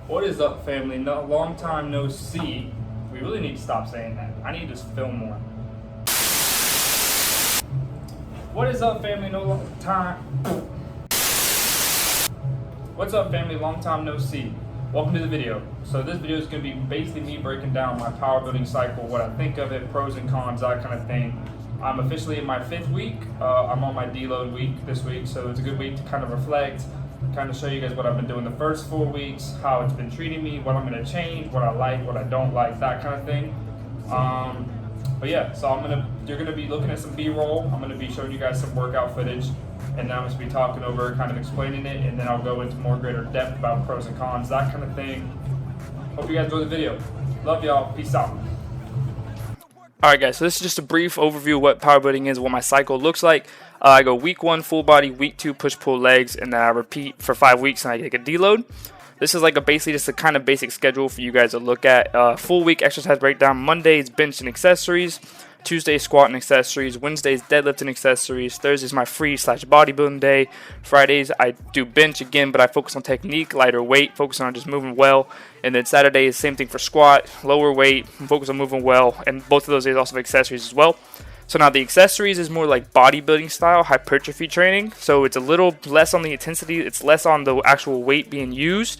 What is up, family? No, long time no see. We really need to stop saying that. I need to film more. What is up, family? What's up, family? Long time no see. Welcome to the video. So this video is going to be basically me breaking down my power building cycle, what I think of it, pros and cons, that kind of thing. I'm officially in my 5th week. I'm on my deload week this week, so it's a good week to kind of reflect, kind of show you guys what I've been doing the first 4 weeks, how it's been treating me, what I'm going to change, what I like, what I don't like, that kind of thing. But yeah, so you're going to be looking at some B-roll. I'm going to be showing you guys some workout footage, and then I'm going to be talking over, kind of explaining it, and then I'll go into more greater depth about pros and cons, that kind of thing. Hope you guys enjoy the video. Love y'all. Peace out. Alright guys, so this is just a brief overview of what power building is, what my cycle looks like. I go week 1 full body, week 2 push-pull legs, and then I repeat for 5 weeks and I take a deload. This is like basically just a kind of basic schedule for you guys to look at. Full week exercise breakdown: Mondays bench and accessories, Tuesdays squat and accessories, Wednesdays deadlift and accessories, Thursdays my free/bodybuilding day, Fridays I do bench again, but I focus on technique, lighter weight, focus on just moving well, and then Saturday is same thing for squat, lower weight, focus on moving well, and both of those days also have accessories as well. So now the accessories is more like bodybuilding style hypertrophy training, so it's a little less on the intensity, it's less on the actual weight being used,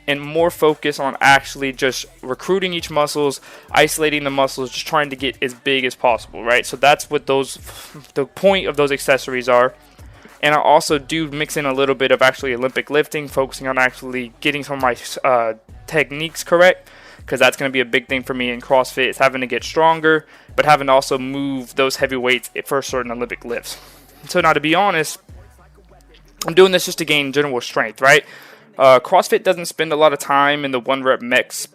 and more focus on actually just recruiting each muscles, isolating the muscles, just trying to get as big as possible, right? So that's what the point of those accessories are. And I also do mix in a little bit of actually Olympic lifting, focusing on actually getting some of my techniques correct, because that's going to be a big thing for me in CrossFit, is having to get stronger, but having to also move those heavy weights for certain Olympic lifts. So now, to be honest, I'm doing this just to gain general strength, right? CrossFit doesn't spend a lot of time in the one rep max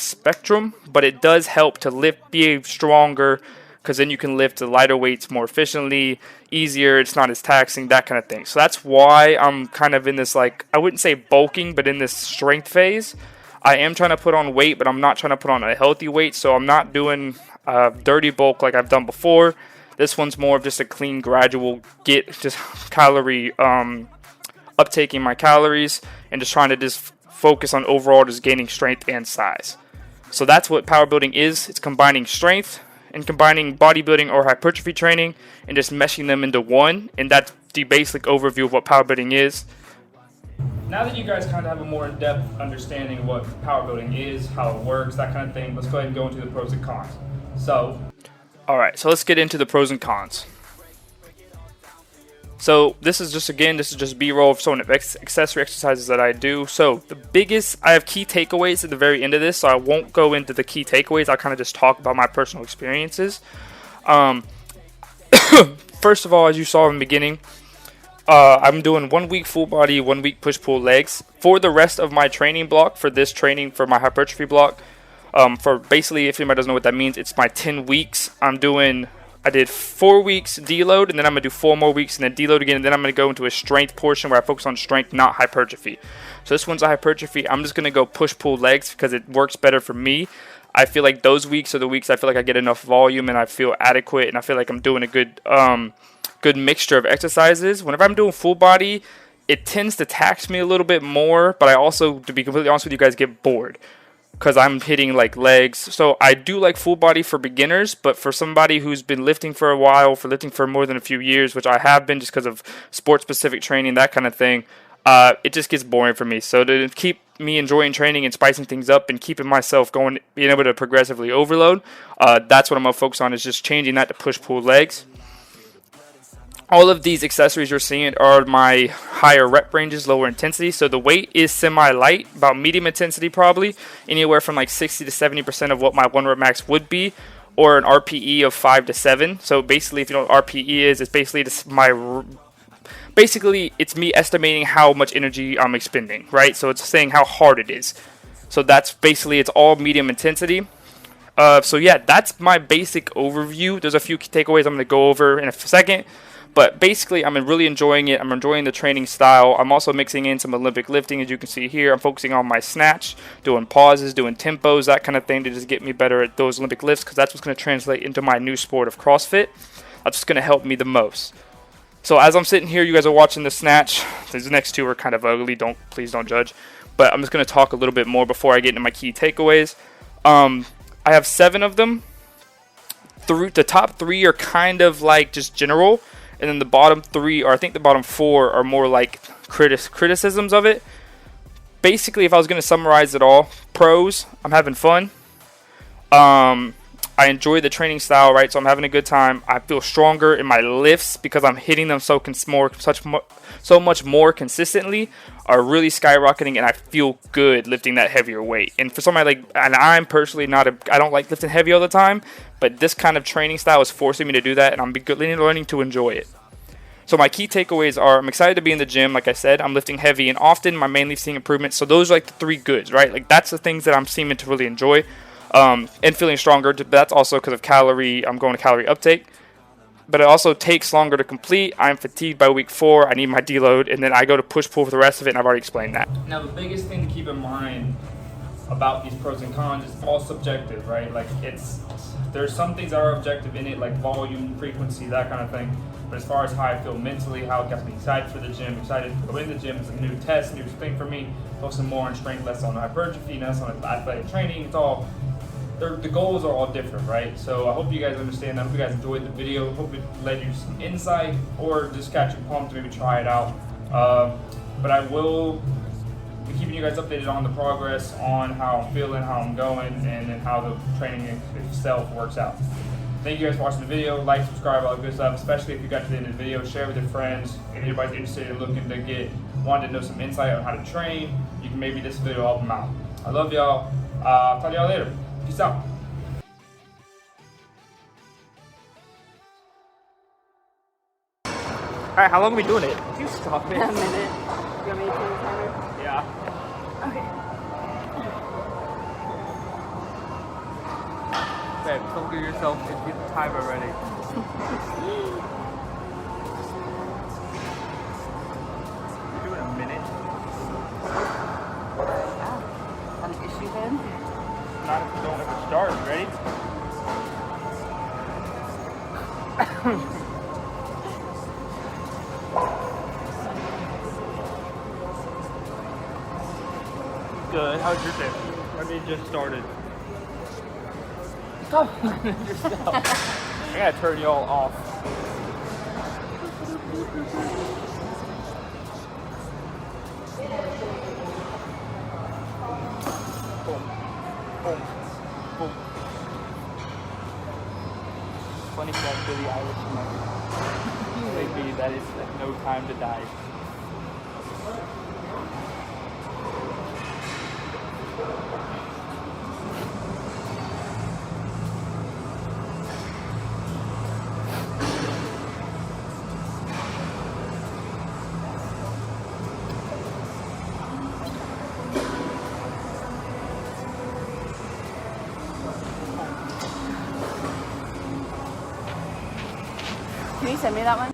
spectrum, but it does help to be stronger, because then you can lift the lighter weights more efficiently, easier, it's not as taxing, that kind of thing. So that's why I'm kind of in this, like, I wouldn't say bulking, but in this strength phase. I am trying to put on weight, but I'm not trying to put on a healthy weight, so I'm not doing dirty bulk like I've done before. This one's more of just a clean, gradual just calorie uptaking my calories, and just trying to just focus on overall just gaining strength and size. So that's what power building is. It's combining strength and combining bodybuilding or hypertrophy training and just meshing them into one, and that's the basic overview of what power building is. Now that you guys kind of have a more in-depth understanding of what power building is, how it works, that kind of thing, let's go ahead and go into the pros and cons. Alright, so let's get into the pros and cons. So this is just B-roll of some accessory exercises that I do. So I have key takeaways at the very end of this, so I won't go into the key takeaways. I'll kind of just talk about my personal experiences. First of all, as you saw in the beginning, I'm doing 1 week full body, 1 week push-pull legs. For the rest of my training block, for this training, for my hypertrophy block, for basically, if anybody doesn't know what that means, it's my 10 weeks. I did 4 weeks deload, and then I'm going to do 4 more weeks, and then deload again, and then I'm going to go into a strength portion where I focus on strength, not hypertrophy. So this one's a hypertrophy. I'm just going to go push-pull legs because it works better for me. I feel like those weeks are the weeks I feel like I get enough volume, and I feel adequate, and I feel like I'm doing a good mixture of exercises. Whenever I'm doing full body, it tends to tax me a little bit more, but I also, to be completely honest with you guys, get bored because I'm hitting like legs. So I do like full body for beginners, but for somebody who's been lifting for a while, for lifting for more than a few years, which I have been just because of sport specific training, that kind of thing, it just gets boring for me. So to keep me enjoying training and spicing things up and keeping myself going, being able to progressively overload, that's what I'm going to focus on, is just changing that to push-pull legs. All of these accessories you're seeing are my higher rep ranges, lower intensity. So the weight is semi-light, about medium intensity probably, anywhere from like 60 to 70% of what my 1 rep max would be, or an RPE of 5 to 7. So basically, if you know what RPE is, it's basically just it's me estimating how much energy I'm expending, right? So it's saying how hard it is. So that's basically, it's all medium intensity. So yeah, that's my basic overview. There's a few takeaways I'm going to go over in a second. But basically, I'm really enjoying it. I'm enjoying the training style. I'm also mixing in some Olympic lifting, as you can see here. I'm focusing on my snatch, doing pauses, doing tempos, that kind of thing, to just get me better at those Olympic lifts, because that's what's going to translate into my new sport of CrossFit. That's what's going to help me the most. So as I'm sitting here, you guys are watching the snatch. These next two are kind of ugly. Please don't judge. but I'm just going to talk a little bit more before I get into my key takeaways. I have 7 of them. The top 3 are kind of like just general, and then the bottom 3, or I think the bottom 4, are more like criticisms of it. Basically, if I was going to summarize it all, pros, I'm having fun. I enjoy the training style, right? So I'm having a good time. I feel stronger in my lifts because I'm hitting them so much more consistently, are really skyrocketing, and I feel good lifting that heavier weight. And for somebody like, and I'm personally I don't like lifting heavy all the time, but this kind of training style is forcing me to do that, and I'm learning to enjoy it. So my key takeaways are, I'm excited to be in the gym. Like I said, I'm lifting heavy and often. I'm mainly seeing improvements. So those are like the 3 goods, right? Like that's the things that I'm seeming to really enjoy. And feeling stronger. But that's also because of I'm going to calorie uptake. But it also takes longer to complete. I'm fatigued by week 4. I need my deload. And then I go to push-pull for the rest of it, and I've already explained that. Now, the biggest thing to keep in mind about these pros and cons is all subjective, right? Like there's some things that are objective in it, like volume, frequency, that kind of thing. But as far as how I feel mentally, how it gets me excited for the gym, excited to go in the gym, it's a new test, new thing for me. Focusing more on strength, less on hypertrophy, less on athletic training. The goals are all different, right? So I hope you guys understand that. I hope you guys enjoyed the video. Hope it led you some insight, or just got you pumped to maybe try it out. But I will be keeping you guys updated on the progress, on how I'm feeling, how I'm going, and then how the training itself works out. Thank you guys for watching the video. Like, subscribe, all that good stuff. Especially if you got to the end of the video, share with your friends. If anybody's interested in wanting to know some insight on how to train, you can maybe this video help them out. I love y'all. Talk to y'all later. Peace out. Alright, how long are we doing it? You stop it. A minute. You want me to turn the timer? Yeah. Okay. Babe, don't do yourself and get the timer ready. You're doing a minute. Wow. An issue then? Not if you don't ever start. Ready? Good. How's your day? I mean, just started. Stop yourself. I gotta turn you all off. Boom. Boom. Boom. Funny that Billie Eilish maybe that is like No Time to Die. Can you send me that one?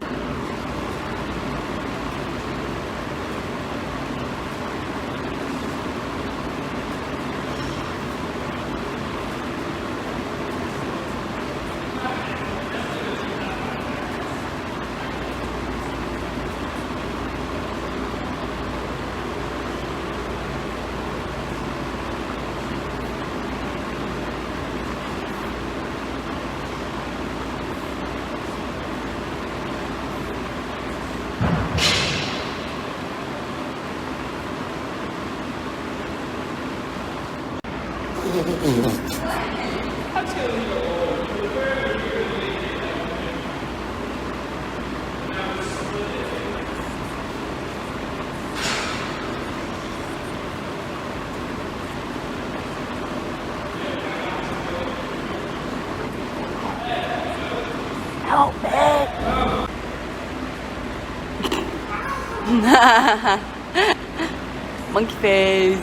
Help me! Monkey face.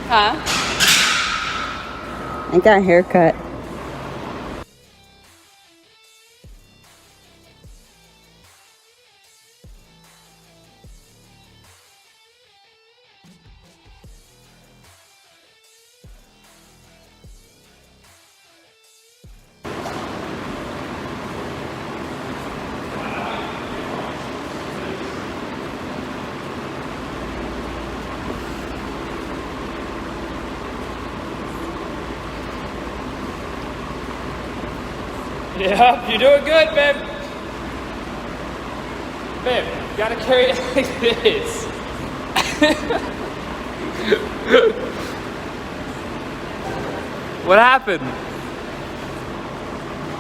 Huh? I got a haircut. Yep, you're doing good, babe. Babe, you gotta carry it like this. What happened?